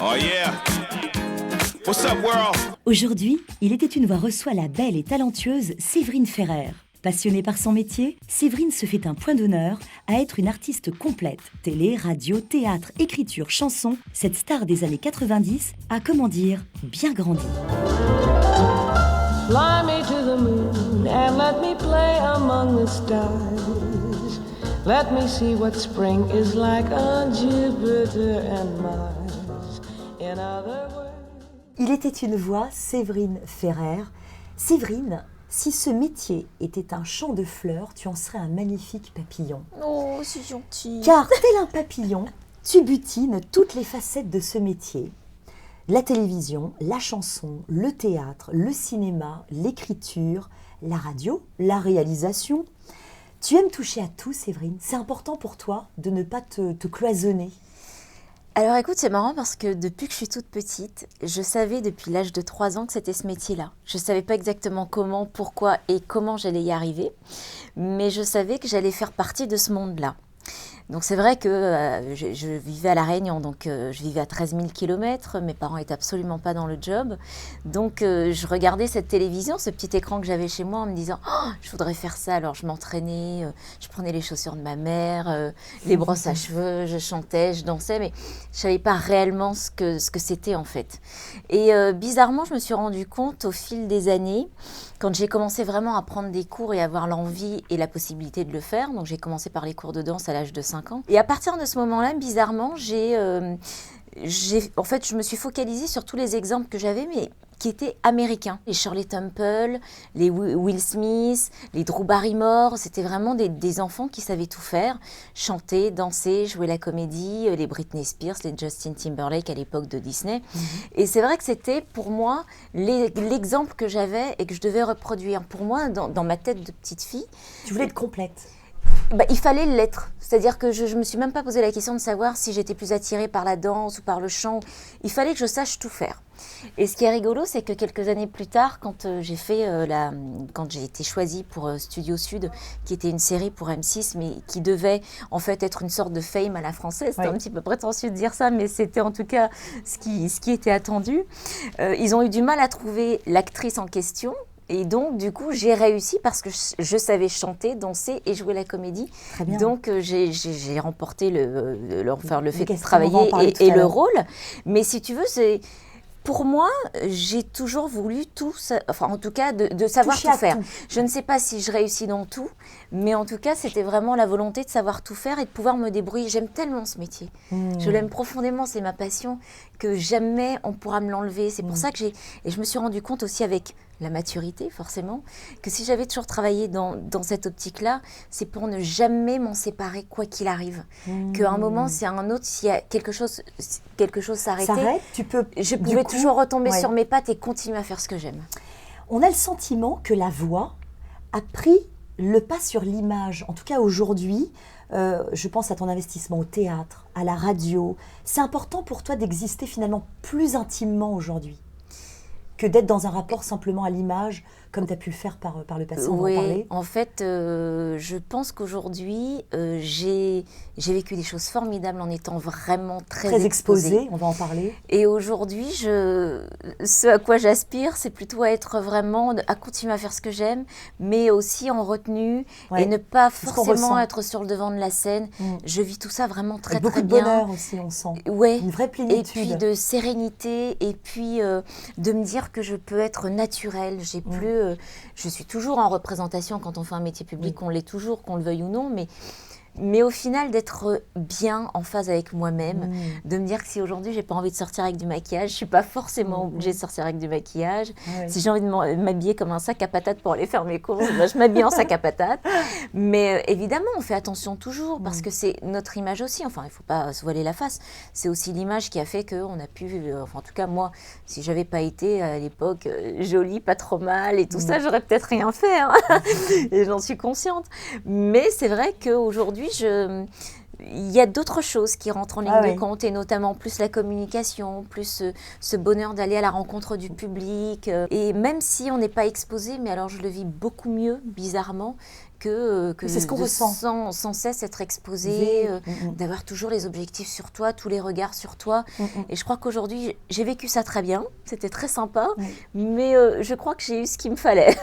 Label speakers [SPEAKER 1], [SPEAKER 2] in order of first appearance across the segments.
[SPEAKER 1] Oh yeah. What's up, world?
[SPEAKER 2] Aujourd'hui, Il était une voix reçoit la belle et talentueuse Séverine Ferrer. Passionnée par son métier, Séverine se fait un point d'honneur à être une artiste complète. Télé, radio, théâtre, écriture, chanson, cette star des années 90 a, comment dire, bien grandi.
[SPEAKER 3] Fly me to the moon and let me play among the stars. Let me see what spring is like on Jupiter and Mars. In other words...
[SPEAKER 2] Il était une voix, Séverine Ferrer. Séverine, si ce métier était un champ de fleurs, tu en serais un magnifique papillon.
[SPEAKER 4] Oh, c'est gentil.
[SPEAKER 2] Car tel un papillon, tu butines toutes les facettes de ce métier. La télévision, la chanson, le théâtre, le cinéma, l'écriture, la radio, la réalisation. Tu aimes toucher à tout, Séverine. C'est important pour toi de ne pas te cloisonner.
[SPEAKER 4] Alors écoute, c'est marrant parce que depuis que je suis toute petite, je savais depuis l'âge de 3 ans que c'était ce métier-là. Je ne savais pas exactement comment, pourquoi et comment j'allais y arriver, mais je savais que j'allais faire partie de ce monde-là. Donc c'est vrai que je vivais à La Réunion, donc je vivais à 13 000 km, mes parents n'étaient absolument pas dans le job. Donc je regardais cette télévision, ce petit écran que j'avais chez moi en me disant oh, « je voudrais faire ça ». Alors je m'entraînais, je prenais les chaussures de ma mère, les brosses à cheveux, je chantais, je dansais, mais je ne savais pas réellement ce que c'était en fait. Et bizarrement, je me suis rendu compte au fil des années, quand j'ai commencé vraiment à prendre des cours et avoir l'envie et la possibilité de le faire, donc j'ai commencé par les cours de danse à l'âge de 5 ans. Et à partir de ce moment-là, bizarrement, en fait, je me suis focalisée sur tous les exemples que j'avais, mais qui étaient américains. Les Shirley Temple, les Will Smith, les Drew Barrymore, c'était vraiment des enfants qui savaient tout faire, chanter, danser, jouer la comédie, les Britney Spears, les Justin Timberlake à l'époque de Disney. Et c'est vrai que c'était pour moi l'exemple que j'avais et que je devais reproduire. Pour moi, dans ma tête de petite fille...
[SPEAKER 2] Tu voulais être complète.
[SPEAKER 4] Il fallait l'être. C'est-à-dire que je ne me suis même pas posé la question de savoir si j'étais plus attirée par la danse ou par le chant. Il fallait que je sache tout faire. Et ce qui est rigolo, c'est que quelques années plus tard, quand j'ai été choisie pour Studio Sud, qui était une série pour M6, mais qui devait en fait être une sorte de Fame à la française, c'était un petit peu prétentieux de dire ça, mais c'était en tout cas ce qui était attendu. Ils ont eu du mal à trouver l'actrice en question. Et donc, du coup, j'ai réussi parce que je savais chanter, danser et jouer la comédie.
[SPEAKER 2] Très bien.
[SPEAKER 4] Donc, j'ai remporté le fait de travailler et le rôle. Mais si tu veux, pour moi, j'ai toujours voulu tout, enfin en tout cas de savoir tout faire. Je ne sais pas si je réussis dans tout, mais en tout cas, c'était vraiment la volonté de savoir tout faire et de pouvoir me débrouiller. J'aime tellement ce métier. Je l'aime profondément, c'est ma passion, que jamais on pourra me l'enlever. C'est pour ça que et je me suis rendu compte aussi avec la maturité, forcément, que si j'avais toujours travaillé dans cette optique-là, c'est pour ne jamais m'en séparer, quoi qu'il arrive. Qu'à un moment, c'est à un autre, s'il y a quelque chose s'arrêtait, je pouvais toujours retomber sur mes pattes et continuer à faire ce que j'aime.
[SPEAKER 2] On a le sentiment que la voix a pris le pas sur l'image. En tout cas, aujourd'hui, je pense à ton investissement au théâtre, à la radio. C'est important pour toi d'exister finalement plus intimement aujourd'hui que d'être dans un rapport simplement à l'image, comme tu as pu le faire par le passé, on va en parler.
[SPEAKER 4] En fait, je pense qu'aujourd'hui, j'ai vécu des choses formidables en étant vraiment très exposée.
[SPEAKER 2] On va en parler.
[SPEAKER 4] Et aujourd'hui, ce à quoi j'aspire, c'est plutôt à continuer à faire ce que j'aime, mais aussi en retenue et ne pas forcément être sur le devant de la scène. Je vis tout ça vraiment très,
[SPEAKER 2] avec
[SPEAKER 4] très
[SPEAKER 2] bien.
[SPEAKER 4] Beaucoup de
[SPEAKER 2] bonheur aussi, on sent.
[SPEAKER 4] Ouais.
[SPEAKER 2] Une vraie plénitude.
[SPEAKER 4] Et puis de sérénité, et puis de me dire que je peux être naturelle. Je suis toujours en représentation quand on fait un métier public, on l'est toujours, qu'on le veuille ou non, mais au final d'être bien en phase avec moi-même, de me dire que si aujourd'hui j'ai pas envie de sortir avec du maquillage, je suis pas forcément obligée de sortir avec du maquillage. Si j'ai envie de m'habiller comme un sac à patates pour aller faire mes courses, je m'habille en sac à patates. Mais évidemment, on fait attention toujours parce que c'est notre image aussi. Enfin, il faut pas se voiler la face. C'est aussi l'image qui a fait qu'on a pu, en tout cas moi, si j'avais pas été à l'époque jolie, pas trop mal et tout ça, j'aurais peut-être rien fait. Hein. Et j'en suis consciente. Mais c'est vrai qu'aujourd'hui, il y a d'autres choses qui rentrent en ligne de compte, et notamment plus la communication, plus ce bonheur d'aller à la rencontre du public. Et même si on n'est pas exposé, mais alors je le vis beaucoup mieux, bizarrement, que
[SPEAKER 2] C'est ce qu'on
[SPEAKER 4] de
[SPEAKER 2] ressent.
[SPEAKER 4] sans cesse être exposé,
[SPEAKER 2] Oui.
[SPEAKER 4] d'avoir toujours les objectifs sur toi, tous les regards sur toi. Et je crois qu'aujourd'hui, j'ai vécu ça très bien, c'était très sympa, mais je crois que j'ai eu ce qu'il me fallait.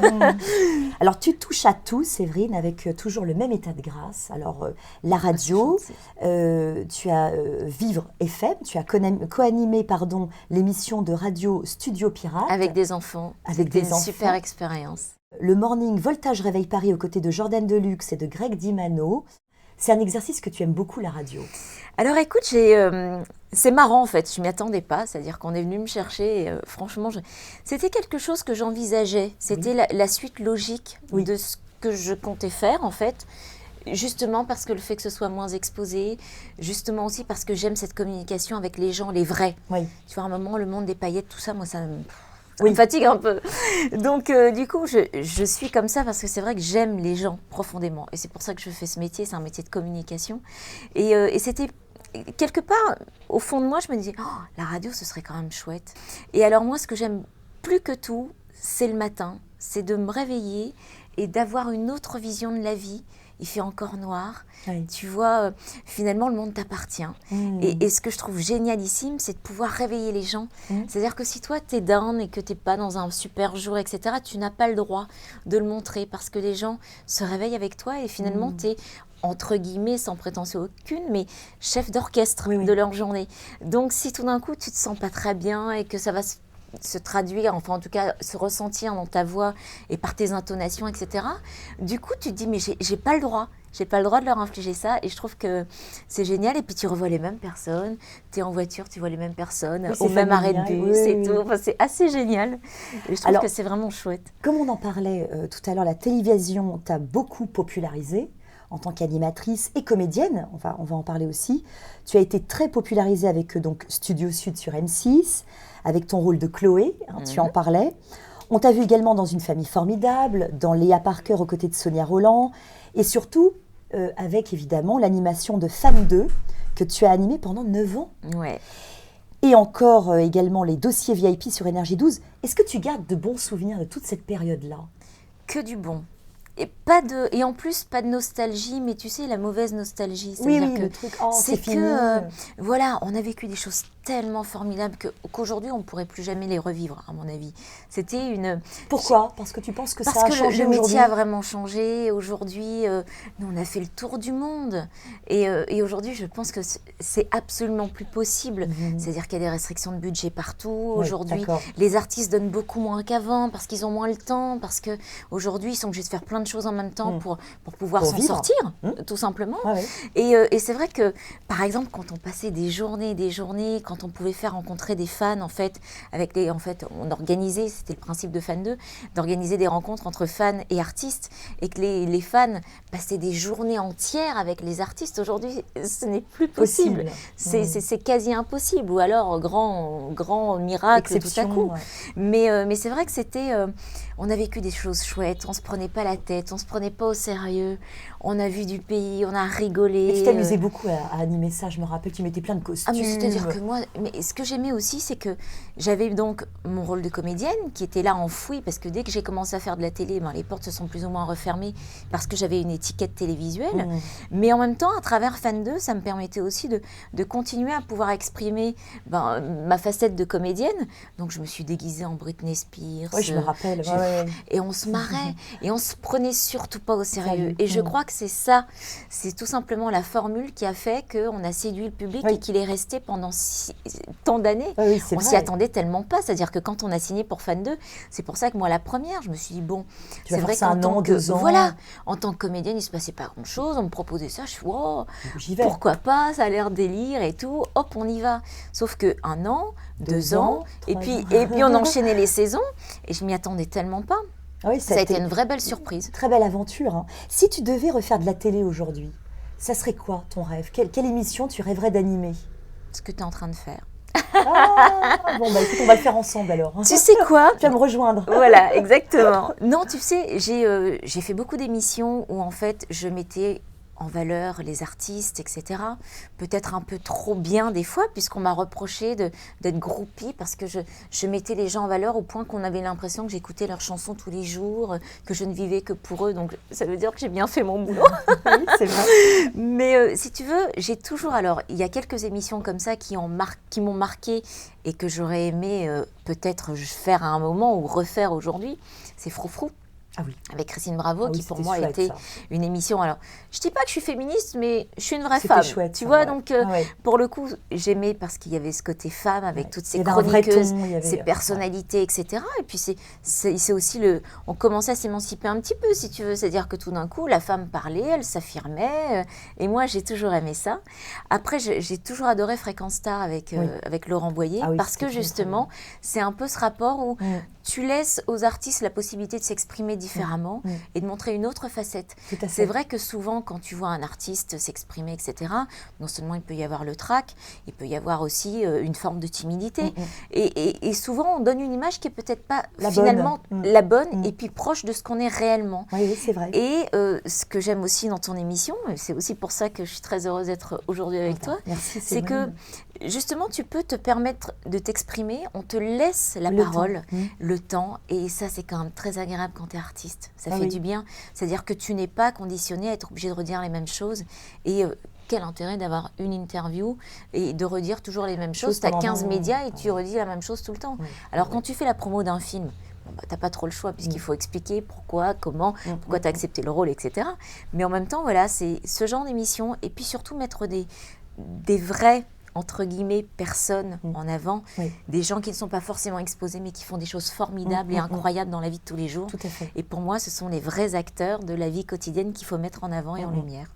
[SPEAKER 2] Alors, tu touches à tout, Séverine, avec toujours le même état de grâce. Alors, la radio, tu as Vivre FM, tu as co-animé l'émission de radio Studio Pirate.
[SPEAKER 4] Avec des enfants, c'était une super expérience.
[SPEAKER 2] Le morning Voltage Réveil Paris aux côtés de Jordan Deluxe et de Greg Dimano. C'est un exercice que tu aimes beaucoup, la radio.
[SPEAKER 4] Alors écoute, c'est marrant en fait, je ne m'y attendais pas, c'est-à-dire qu'on est venu me chercher et franchement, c'était quelque chose que j'envisageais, c'était la suite logique de ce que je comptais faire en fait, justement parce que le fait que ce soit moins exposé, justement aussi parce que j'aime cette communication avec les gens, les vrais.
[SPEAKER 2] Oui.
[SPEAKER 4] Tu vois, à un moment, le monde des paillettes, tout ça, moi ça me fatigue un peu. Donc, du coup, je suis comme ça parce que c'est vrai que j'aime les gens profondément. Et c'est pour ça que je fais ce métier, c'est un métier de communication. Et c'était quelque part, au fond de moi, je me disais, oh, la radio, ce serait quand même chouette. Et alors moi, ce que j'aime plus que tout, c'est le matin, c'est de me réveiller et d'avoir une autre vision de la vie. Il fait encore noir. Oui. Tu vois, finalement, le monde t'appartient. Et ce que je trouve génialissime, c'est de pouvoir réveiller les gens. C'est-à-dire que si toi, t'es down et que t'es pas dans un super jour, etc., tu n'as pas le droit de le montrer parce que les gens se réveillent avec toi et finalement, t'es, entre guillemets, sans prétention aucune, mais chef d'orchestre de leur journée. Donc, si tout d'un coup, tu te sens pas très bien et que ça va se traduire, enfin en tout cas se ressentir dans ta voix et par tes intonations, etc. Du coup, tu te dis, mais j'ai pas le droit de leur infliger ça et je trouve que c'est génial. Et puis tu revois les mêmes personnes, tu es en voiture, tu vois les mêmes personnes, au même arrêt de bus et tout. Enfin, c'est assez génial et je trouve que c'est vraiment chouette.
[SPEAKER 2] Comme on en parlait tout à l'heure, la télévision t'a beaucoup popularisée en tant qu'animatrice et comédienne, on va en parler aussi. Tu as été très popularisée avec donc Studio Sud sur M6, avec ton rôle de Chloé, tu en parlais. On t'a vu également dans Une famille formidable, dans Léa Parker aux côtés de Sonia Rolland, et surtout avec évidemment l'animation de Femme 2, que tu as animée pendant 9 ans.
[SPEAKER 4] Ouais.
[SPEAKER 2] Et encore également les dossiers VIP sur Énergie 12. Est-ce que tu gardes de bons souvenirs de toute cette période-là ?
[SPEAKER 4] Que du bon. Et en plus, pas de nostalgie, mais tu sais, la mauvaise nostalgie.
[SPEAKER 2] Oui, le truc, c'est fini.
[SPEAKER 4] Voilà, on a vécu des choses tellement formidables qu'aujourd'hui, on ne pourrait plus jamais les revivre, à mon avis. C'était une...
[SPEAKER 2] Pourquoi ? Parce que tu penses que ça a changé
[SPEAKER 4] aujourd'hui ? Parce que le métier
[SPEAKER 2] a
[SPEAKER 4] vraiment changé. Aujourd'hui, nous, on a fait le tour du monde. Et aujourd'hui, je pense que c'est absolument plus possible. C'est-à-dire qu'il y a des restrictions de budget partout. Aujourd'hui, les artistes donnent beaucoup moins qu'avant parce qu'ils ont moins le temps, parce qu'aujourd'hui, ils sont obligés de faire plein de choses en même temps pour pouvoir s'en sortir, tout simplement. Et c'est vrai que, par exemple, quand on passait des journées, quand on pouvait faire rencontrer des fans, en fait, on organisait, c'était le principe de Fan 2, d'organiser des rencontres entre fans et artistes, et que les fans passaient des journées entières avec les artistes. Aujourd'hui, ce n'est plus possible. C'est quasi impossible, ou alors grand miracle tout à coup. Mais c'est vrai que c'était... on a vécu des choses chouettes, on se prenait pas la tête, on se prenait pas au sérieux, on a vu du pays, on a rigolé.
[SPEAKER 2] Et tu t'amusais beaucoup à animer ça, je me rappelle, tu mettais plein de costumes.
[SPEAKER 4] Mais c'est-à-dire que moi, mais ce que j'aimais aussi, c'est que j'avais donc mon rôle de comédienne qui était là enfoui, parce que dès que j'ai commencé à faire de la télé, les portes se sont plus ou moins refermées parce que j'avais une étiquette télévisuelle. Mais en même temps, à travers Fan 2, ça me permettait aussi de continuer à pouvoir exprimer ma facette de comédienne. Donc je me suis déguisée en Britney Spears.
[SPEAKER 2] Oui, je me rappelle.
[SPEAKER 4] Et on se marrait, et on se prenait surtout pas au sérieux. Et je crois que c'est ça, c'est tout simplement la formule qui a fait qu'on a séduit le public et qu'il est resté pendant tant d'années. On s'y attendait tellement pas, c'est-à-dire que quand on a signé pour Fan 2, c'est pour ça que moi, la première, je me suis dit, bon, c'est vrai qu'en tant que
[SPEAKER 2] 2 ans.
[SPEAKER 4] Voilà, en tant que comédienne, il se passait pas grand-chose, on me proposait ça, je suis wow, pourquoi pas, ça a l'air délire et tout, hop, on y va. Sauf que 1 an, 2 ans, et puis on enchaînait les saisons, et je m'y attendais tellement pas. Ça a été une vraie belle surprise.
[SPEAKER 2] Très belle aventure. Si tu devais refaire de la télé aujourd'hui, ça serait quoi ton rêve ? Quelle émission tu rêverais d'animer ?
[SPEAKER 4] Ce que tu es en train de faire.
[SPEAKER 2] Bon, écoute, on va le faire ensemble alors.
[SPEAKER 4] Tu sais quoi ?
[SPEAKER 2] Tu vas me rejoindre.
[SPEAKER 4] Voilà, exactement. Non, tu sais, j'ai fait beaucoup d'émissions où en fait, je mettais en valeur les artistes, etc. Peut-être un peu trop bien des fois, puisqu'on m'a reproché d'être groupie, parce que je mettais les gens en valeur au point qu'on avait l'impression que j'écoutais leurs chansons tous les jours, que je ne vivais que pour eux. Donc ça veut dire que j'ai bien fait mon boulot.
[SPEAKER 2] Oui, c'est vrai.
[SPEAKER 4] Mais si tu veux, j'ai toujours... Alors, il y a quelques émissions comme ça qui m'ont marqué et que j'aurais aimé peut-être faire à un moment ou refaire aujourd'hui. C'est Froufrou.
[SPEAKER 2] Ah oui.
[SPEAKER 4] Avec Christine Bravo,
[SPEAKER 2] Ah oui,
[SPEAKER 4] qui pour
[SPEAKER 2] c'était
[SPEAKER 4] moi
[SPEAKER 2] chouette,
[SPEAKER 4] était
[SPEAKER 2] ça.
[SPEAKER 4] une émission. Alors, je dis pas que je suis féministe, mais je suis une vraie
[SPEAKER 2] C'était
[SPEAKER 4] femme.
[SPEAKER 2] chouette,
[SPEAKER 4] tu
[SPEAKER 2] ça,
[SPEAKER 4] vois,
[SPEAKER 2] ouais.
[SPEAKER 4] donc
[SPEAKER 2] Ah ouais.
[SPEAKER 4] pour le coup, j'aimais parce qu'il y avait ce côté femme avec
[SPEAKER 2] Ouais.
[SPEAKER 4] toutes
[SPEAKER 2] Il
[SPEAKER 4] ces
[SPEAKER 2] y avait un vrai
[SPEAKER 4] chroniqueuses,
[SPEAKER 2] ton, il y avait-
[SPEAKER 4] ces personnalités, etc. Et puis c'est aussi on commençait à s'émanciper un petit peu, si tu veux. C'est-à-dire que tout d'un coup, la femme parlait, elle s'affirmait. Et moi, j'ai toujours aimé ça. Après, j'ai toujours adoré Fréquence Star avec,
[SPEAKER 2] Oui.
[SPEAKER 4] avec Laurent Boyer,
[SPEAKER 2] Ah oui,
[SPEAKER 4] parce
[SPEAKER 2] c'était
[SPEAKER 4] que
[SPEAKER 2] très, très
[SPEAKER 4] justement, c'est un peu ce rapport où tu laisses aux artistes la possibilité de s'exprimer différemment et de montrer une autre facette.
[SPEAKER 2] Tout à fait.
[SPEAKER 4] C'est vrai que souvent, quand tu vois un artiste s'exprimer, etc., non seulement il peut y avoir le trac, il peut y avoir aussi une forme de timidité. Et souvent, on donne une image qui est peut-être pas
[SPEAKER 2] La
[SPEAKER 4] finalement
[SPEAKER 2] bonne.
[SPEAKER 4] la bonne et puis proche de ce qu'on est réellement.
[SPEAKER 2] Oui, oui, c'est vrai.
[SPEAKER 4] Et ce que j'aime aussi dans ton émission, et c'est aussi pour ça que je suis très heureuse d'être aujourd'hui avec toi,
[SPEAKER 2] Merci,
[SPEAKER 4] c'est que justement, tu peux te permettre de t'exprimer, on te laisse la
[SPEAKER 2] Le
[SPEAKER 4] parole,
[SPEAKER 2] temps.
[SPEAKER 4] le temps, et ça, c'est quand même très agréable quand tu es artiste. Ça
[SPEAKER 2] Ah
[SPEAKER 4] fait
[SPEAKER 2] oui.
[SPEAKER 4] du bien. C'est-à-dire que tu n'es pas conditionné à être obligé de redire les mêmes choses. Et quel intérêt d'avoir une interview et de redire toujours les mêmes choses. Tu as
[SPEAKER 2] pendant
[SPEAKER 4] 15
[SPEAKER 2] un-
[SPEAKER 4] médias et tu redis la même chose tout le temps.
[SPEAKER 2] Oui.
[SPEAKER 4] Alors, quand tu fais la promo d'un film, tu n'as pas trop le choix, puisqu'il faut expliquer pourquoi, comment, pourquoi tu as accepté le rôle, etc. Mais en même temps, voilà, c'est ce genre d'émission. Et puis surtout, mettre des vrais, entre guillemets, personnes en avant,
[SPEAKER 2] Oui.
[SPEAKER 4] des gens qui ne sont pas forcément exposés, mais qui font des choses formidables et incroyables dans la vie de tous les jours.
[SPEAKER 2] Tout à fait.
[SPEAKER 4] Et pour moi, ce sont les vrais acteurs de la vie quotidienne qu'il faut mettre en avant et en lumière.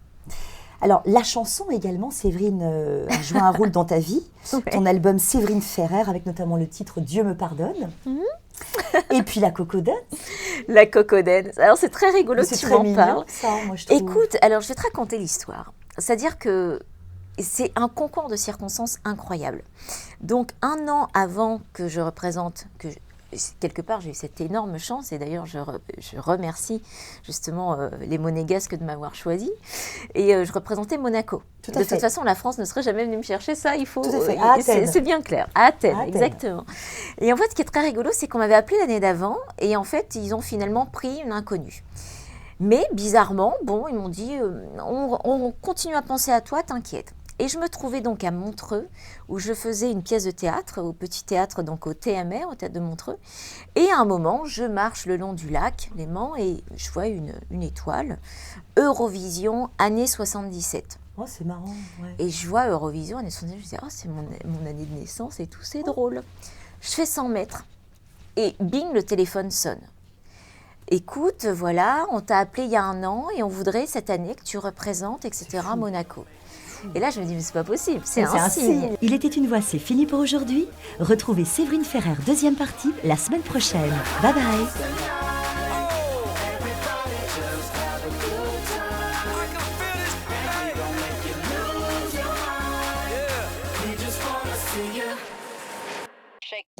[SPEAKER 2] Alors, la chanson également, Séverine a joué un rôle dans ta vie.
[SPEAKER 4] Ouais.
[SPEAKER 2] Ton album Séverine Ferrer, avec notamment le titre Dieu me pardonne. Et puis la Coco Dance.
[SPEAKER 4] La Coco Dance. Alors, c'est très rigolo que
[SPEAKER 2] C'est
[SPEAKER 4] tu
[SPEAKER 2] très
[SPEAKER 4] m'en
[SPEAKER 2] mignon,
[SPEAKER 4] parles.
[SPEAKER 2] ça, moi, je trouve.
[SPEAKER 4] Écoute, alors je vais te raconter l'histoire. C'est-à-dire que c'est un concours de circonstances incroyable. Donc, un an avant que je représente, quelque part, j'ai eu cette énorme chance, et d'ailleurs, je remercie justement les Monégasques de m'avoir choisi. Et je représentais Monaco.
[SPEAKER 2] Tout à
[SPEAKER 4] De
[SPEAKER 2] fait.
[SPEAKER 4] toute façon, la France ne serait jamais venue me chercher, ça, il faut.
[SPEAKER 2] Tout à fait. À Athènes.
[SPEAKER 4] C'est bien clair. À Athènes,
[SPEAKER 2] À Athènes.
[SPEAKER 4] exactement. Et en fait, ce qui est très rigolo, c'est qu'on m'avait appelé l'année d'avant, et en fait, ils ont finalement pris une inconnue. Mais bizarrement, bon, ils m'ont dit, on continue à penser à toi, t'inquiète. Et je me trouvais donc à Montreux, où je faisais une pièce de théâtre, au Petit Théâtre, donc au TMR, au Théâtre de Montreux. Et à un moment, je marche le long du lac, Léman, et je vois une étoile, Eurovision, année 77.
[SPEAKER 2] Oh, c'est marrant. Ouais.
[SPEAKER 4] Et je vois Eurovision, année 77, je dis, oh, c'est mon année de naissance et tout, c'est drôle. Je fais 100 mètres, et bing, le téléphone sonne. Écoute, voilà, on t'a appelé il y a un an, et on voudrait cette année que tu représentes, etc., Monaco. Et là, je me dis, mais c'est pas possible, c'est un signe.
[SPEAKER 2] Il était une voix, c'est fini pour aujourd'hui. Retrouvez Séverine Ferrer, deuxième partie, la semaine prochaine. Bye bye.